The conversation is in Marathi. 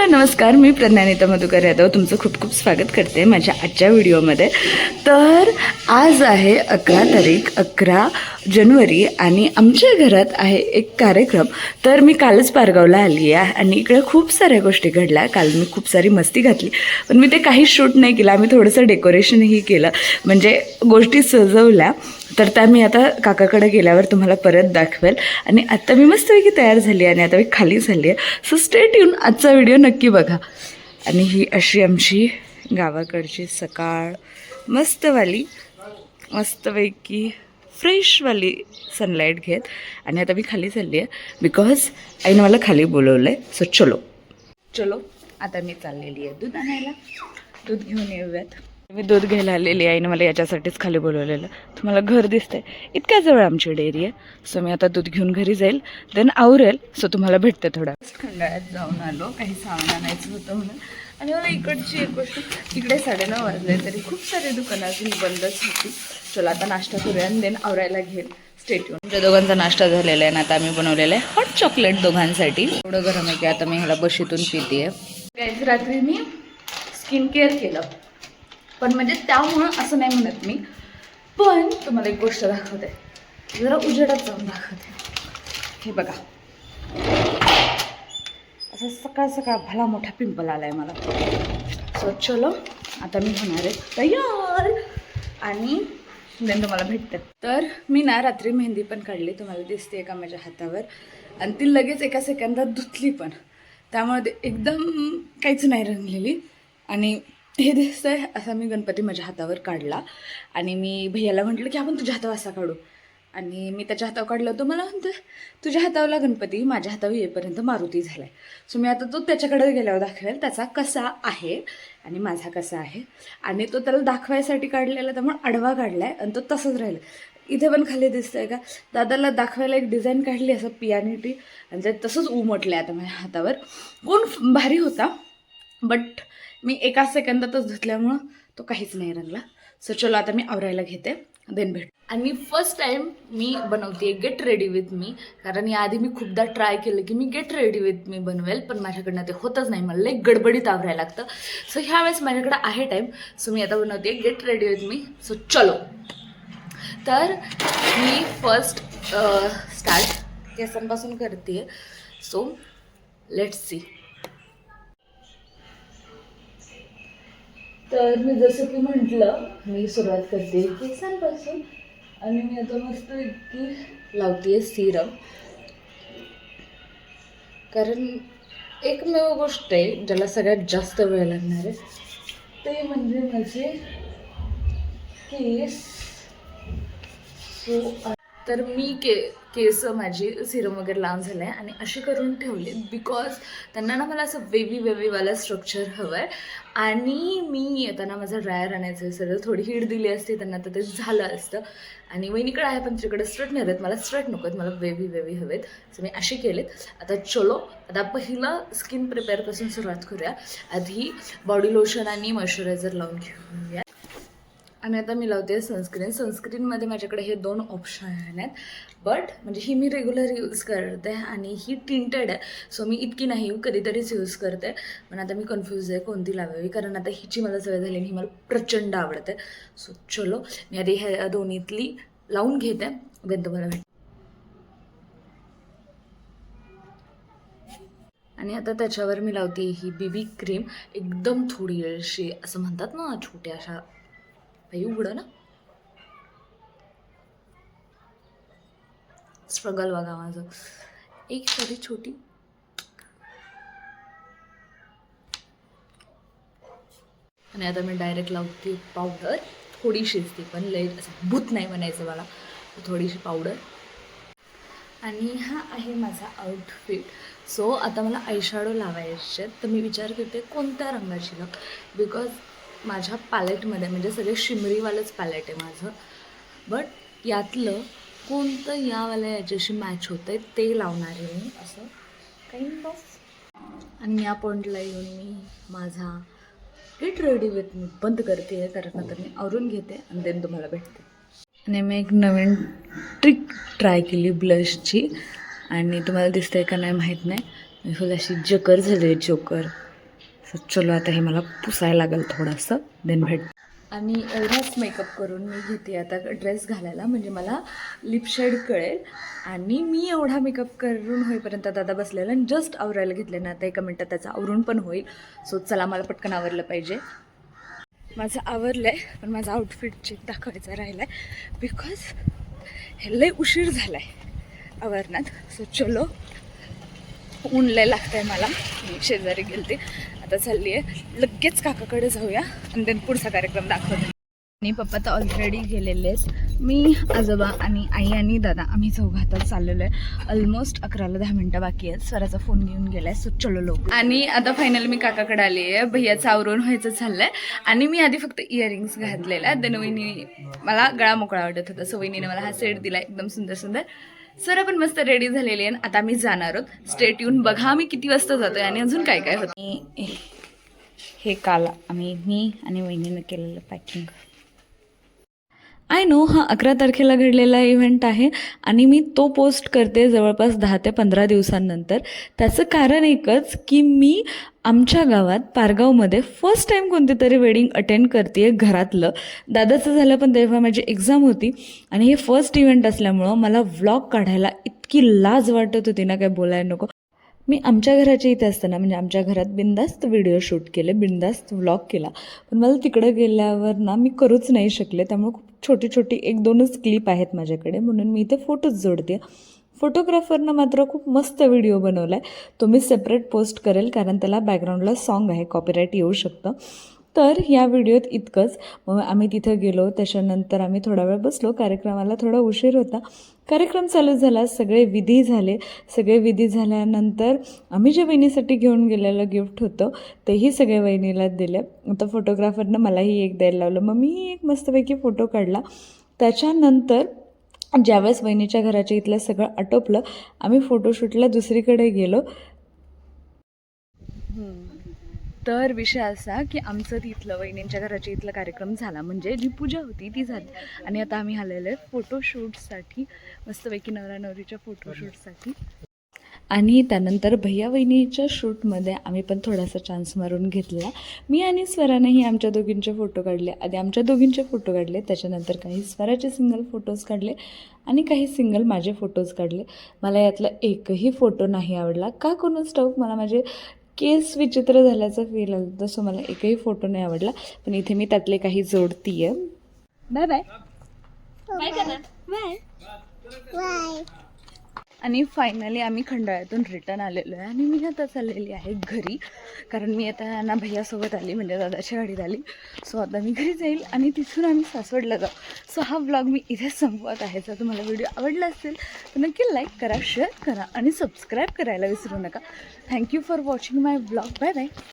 हॅलो नमस्कार, मी प्रज्ञानिता मधुकर यादव तुमचं खूप खूप स्वागत करते माझ्या आजच्या व्हिडिओमध्ये. तर आज आहे 11 तारीख 11 जानेवारी आणि आमच्या घरात आहे एक कार्यक्रम. तर मी कालच पारगावला आली आहे आणि इकडे खूप साऱ्या गोष्टी घडल्या. काल मी खूप सारी मस्ती घातली, पण मी ते काही शूट नाही केलं. आम्ही थोडंसं डेकोरेशनही केलं, म्हणजे गोष्टी सजवल्या. तर त्या मी आता काकाकडे गेल्यावर तुम्हाला परत दाखवेल. आणि आत्ता मी मस्तपैकी तयार झाली आणि आता मी खाली झाली आहे. सो स्टेट येऊन आजचा व्हिडिओ नक्की बघा. आणि ही अशी आमची गावाकडची सकाळ, मस्तपैकी फ्रेशवाली सनलाईट घेत. आणि आता मी खाली चालली आहे बिकॉज आईनं मला खाली बोलवलं आहे. सो चलो आता मी चाललेली आहे दूध आणायला. दूध घेऊन येऊयात. मी दूध घ्यायला आलेली आहे आणि मला याच्यासाठीच खाली बोलवलेलं. तुम्हाला घर दिसतंय, इतक्या जवळ आमची डेअरी आहे. सो मी आता दूध घेऊन घरी जाईल, देन आवरेल. सो तुम्हाला भेटते थोडा. खंडाळ्यात जाऊन आलो, काही सामान आणायचं होतं म्हणून. आणि मला इकडची एक गोष्ट, इकडे 9:30 वाजले तरी खूप सारे दुकानं अजून बंदच होती. चला आता नाश्ता करूया आणि देन आवरायला घेईल. स्टेट येऊन आमच्या दोघांचा नाश्ता झालेला आहे आणि आता आम्ही बनवलेला आहे हॉट चॉकलेट दोघांसाठी. एवढं गरम आहे की आता मी ह्याला बशीतून पिते आहे. काहीच रात्री मी स्किन केअर केलं, पण म्हणजे त्यामुळं असं नाही म्हणत मी. पण तुम्हाला एक गोष्ट दाखवते, जरा उजेडात जाऊन दाखवते. हे बघा, असं सकाळ सकाळ भला मोठा पिंपल आलाय मला. सो चलो आता मी होणार आहे तयार आणि देन तुम्हाला भेटते. तर मी ना रात्री मेहंदी पण काढली, तुम्हाला दिसते का माझ्या हातावर. आणि ती लगेच एका सेकंदात धुतली पण, त्यामुळे ते एकदम काहीच नाही रंगलेली. आणि हे दिसतंय असा मी गणपती माझ्या हातावर काढला. आणि मी भैयाला म्हटलं की आपण तुझ्या हातावर असा काढू. आणि मी त्याच्या हातावर काढलं होतं. मला म्हणतो तुझ्या हातावरला गणपती माझ्या हातावर येईपर्यंत मारुती झाला आहे. सो मी आता तो त्याच्याकडे गेल्यावर दाखवेल त्याचा कसा आहे आणि माझा कसा आहे. आणि तो त्याला दाखवायसाठी काढलेला, त्यामुळे आडवा काढला आहे आणि तो तसंच राहिला. इथे पण खाली दिसतंय का, दादाला दाखवायला एक डिझाईन काढली असं पियानिटी, आणि ते तसंच उमटलं आहे आता माझ्या हातावर. कोण भारी होता, बट मी एका सेकंदातच धुतल्यामुळं तो काहीच नाही रंगला. सो चलो आता मी आवरायला घेते, देन भेट. आणि फर्स्ट टाईम मी बनवते गेट रेडी विथ मी, कारण याआधी मी खूपदा ट्राय केलं की मी गेट रेडी विथ मी बनवेल, पण माझ्याकडनं ते होतच नाही. मला एक गडबडीत आवरायला लागतं. सो ह्यावेळेस माझ्याकडे आहे टाईम, सो मी आता बनवते get ready with me. So चलो. तर मी फर्स्ट स्टार्ट केसांपासून करते. So let's see. तर मी जसं की म्हटलं, मी सुरुवात करते केसांपासून. आणि मी आता मस्त इतकी लावते सिरम, कारण एकमेव गोष्ट आहे ज्याला सगळ्यात जास्त वेळ लागणार आहे, ते म्हणजे माझे केस. सो तर मी केस माझी सिरम वगैरे लावून झालं आहे आणि अशी करून ठेवले बिकॉज त्यांना ना मला असं वेवीवाला स्ट्रक्चर हवं आहे. आणि मी येताना माझा ड्रायर आणायचं सगळं थोडी हीट दिली असते त्यांना तर ते झालं असतं. आणि वहिनीकडे आहे पण तिकडे स्ट्रेटनर आहेत, मला स्ट्रेट नको आहेत, मला वेवी हवेत. सो मी असे केलेत. आता चलो, आता पहिलं स्किन प्रिपेअरपासून सुरुवात करूया. आधी बॉडी लोशन आणि मॉइश्चरायझर लावून घेऊया. आणि आता मी लावते सनस्क्रीनमध्ये माझ्याकडे हे 2 ऑप्शन आहेत, बट म्हणजे ही मी रेग्युलर यूज करते आणि ही टिंटेड आहे. सो मी इतकी नाही कधीतरीच यूज करते, पण आता मी कन्फ्यूज आहे कोणती लावावी, कारण आता हिची मला सवय झाली आणि ही मला प्रचंड आवडते. सो चलो, मी आधी ह्या दोन्हीतली लावून घेते, देन तुम्हाला भेट. आणि आता त्याच्यावर मी लावते ही BB क्रीम, एकदम थोडी अशी असं म्हणतात ना छोट्या अशा, उघडं ना, स्ट्रगल बघा माझं, एक साधी छोटी. आणि आता मी डायरेक्ट लावते पावडर, थोडीशीच ती पण लई असं भूत नाही बनायचं मला, थोडीशी पावडर. आणि हा आहे माझा आउटफिट. सो आता मला आयशॅडो लावायचे, तर मी विचार करते कोणत्या रंगाची लाव, बिकॉज माझ्या पॅलेटमध्ये म्हणजे सगळे शिमरीवालंच पॅलेट आहे माझं, बट यातलं कोणतं यावाल्या याच्याशी मॅच होतं आहे ते लावणार आहे मी, असं काइंड ऑफ. आणि या पॉईंटला येऊन मी माझा गेट रेडी विथ मी बंद करते आहे, कारण नंतर मी आवरून घेते आणि देन तुम्हाला भेटते. आणि मी एक नवीन ट्रिक ट्राय केली ब्लशची, आणि तुम्हाला दिसतंय का नाही माहीत नाही, मी फुल अशी जोकर झाले, जोकर. सो चलो आता हे मला पुसायला लागेल थोडंसं, देन भेट. आणि एवढाच मेकअप करून मी घेते आता ड्रेस घालायला, म्हणजे मला लिप शेड कळेल. आणि मी एवढा मेकअप करून होईपर्यंत दादा बसलेला आणि जस्ट आवरायला घेतले ना, आता 1 मिनटात त्याचं आवरून पण होईल. सो चला, मला पटकन आवरलं पाहिजे. माझं आवरलं आहे, पण माझा आउटफिट चेक दाखवायचा राहिला आहे बिकॉज हे लय उशीर झाला आहे आवरण्यात. सो चलो, ऊन लय लागतं आहे मला. मी शेजारी गेलते, आता चालली आहे लगेच काकाकडे जाऊया आणि देन पुढचा कार्यक्रम दाखवते. आणि पप्पा तर ऑलरेडी गेलेले आहेत. मी, आजोबा आणि आई आणि दादा आम्ही चौघं आता चाललेलो आहे. ऑलमोस्ट 11ला 10 मिनटं बाकी आहेत. स्वराचा फोन घेऊन गेलाय. सो चलो लोक. आणि आता फायनली मी काकाकडे आली आहे. भैयाचं आवरून व्हायचं चाललंय आणि मी आधी फक्त इयरिंग्स घातलेल्या. देन वहिनी, मला गळा मोकळा आवडत होता, सो वहिनीने मला हा सेट दिला एकदम सुंदर सुंदर. सर पण मस्त रेडी झालेली आहे. आता आम्ही जाणार आहोत. स्टेट येऊन बघा आम्ही किती वाजता जातोय आणि अजून काय काय होतं. हे काल मी आणि वहिनीनं केलेलं पॅकिंग. आय नो हा 11 तारखेला घडलेला इव्हेंट आहे आणि मी तो पोस्ट करते जवळपास 10 ते 15 दिवसांनंतर. त्याचं कारण एकच की मी आमच्या गावात पारगावमध्ये फर्स्ट टाईम कोणती तरी वेडिंग अटेंड करते आहे घरातलं. दादाचं झालं पण तेव्हा माझी एक्झाम होती आणि हे फर्स्ट इव्हेंट असल्यामुळं मला व्लॉग काढायला इतकी लाज वाटत होती ना, काय बोलायला नको. मी आमच्या घराच्या इथे असताना म्हणजे आमच्या घरात बिनधास्त व्हिडिओ शूट केले, बिनधास्त व्लॉग केला, पण मला तिकडं गेल्यावर ना मी करूच नाही शकले. त्यामुळे खूप छोटी छोटी 1-2च क्लिप आहेत माझ्याकडे, म्हणून मी इथे फोटोज जोडते. फोटोग्राफरनं मात्र खूप मस्त व्हिडिओ बनवला आहे. तो मी सेपरेट पोस्ट करेल कारण त्याला बॅकग्राऊंडला सॉन्ग आहे, कॉपीराईट येऊ शकतं. तर या व्हिडिओत इतकंच. मग आम्ही तिथं गेलो, त्याच्यानंतर आम्ही थोडा वेळ बसलो. कार्यक्रमाला थोडा उशीर होता. कार्यक्रम चालू झाला, सगळे विधी झाले. सगळे विधी झाल्यानंतर आम्ही जे वहिनीसाठी घेऊन गेलेलं गिफ्ट होतं तेही सगळे वहिनीला दिले. आता फोटोग्राफरनं मलाही एक द्यायला लावलं. मग मीही एक मस्तपैकी फोटो काढला. त्याच्यानंतर ज्यावेळेस वहिनीच्या घराच्या इथलं सगळं आटोपलं, आम्ही फोटोशूटला दुसरीकडे गेलो. तर विषय असा की आमचं तिथलं वहिनींच्या घराच्या इथला कार्यक्रम झाला, म्हणजे जी पूजा होती ती झाली. आणि आता आम्ही आलेलो आहे फोटोशूटसाठी, मस्तपैकी नवरा नवरीच्या फोटोशूटसाठी. आणि त्यानंतर भैया वहिनीच्या शूटमध्ये आम्ही पण थोडासा चान्स मारून घेतला. मी आणि स्वरानेही आमच्या दोघींचे फोटो काढले. आधी आमच्या दोघींचे फोटो काढले, त्याच्यानंतर काही स्वराचे सिंगल फोटोज काढले आणि काही सिंगल माझे फोटोज काढले. मला यातला एकही फोटो नाही आवडला. का कोणाच ठाऊक, मला माझे केस विचित्र झाल्याचा फील आला, तसं मला एकही फोटो नाही आवडला. पण इथे मी त्यातले काही जोडतीये. Bye bye bye bye bye. आणि फायनली आम्ही खंडाळ्यातून रिटर्न आलेलो आहे आणि मी आता चाललेली आहे घरी, कारण मी आता ना भैयासोबत आली, म्हणजे दादाच्या गाडीत आली. सो आता मी घरी जाईल आणि तिथून आम्ही सासवडला जाऊ. सो हा व्लॉग मी इथेच संपवत आहे. जर तुम्हाला व्हिडिओ आवडला असेल तर नक्की लाईक करा, शेअर करा आणि सबस्क्राईब करायला विसरू नका. Thank you for watching my vlog. Bye bye.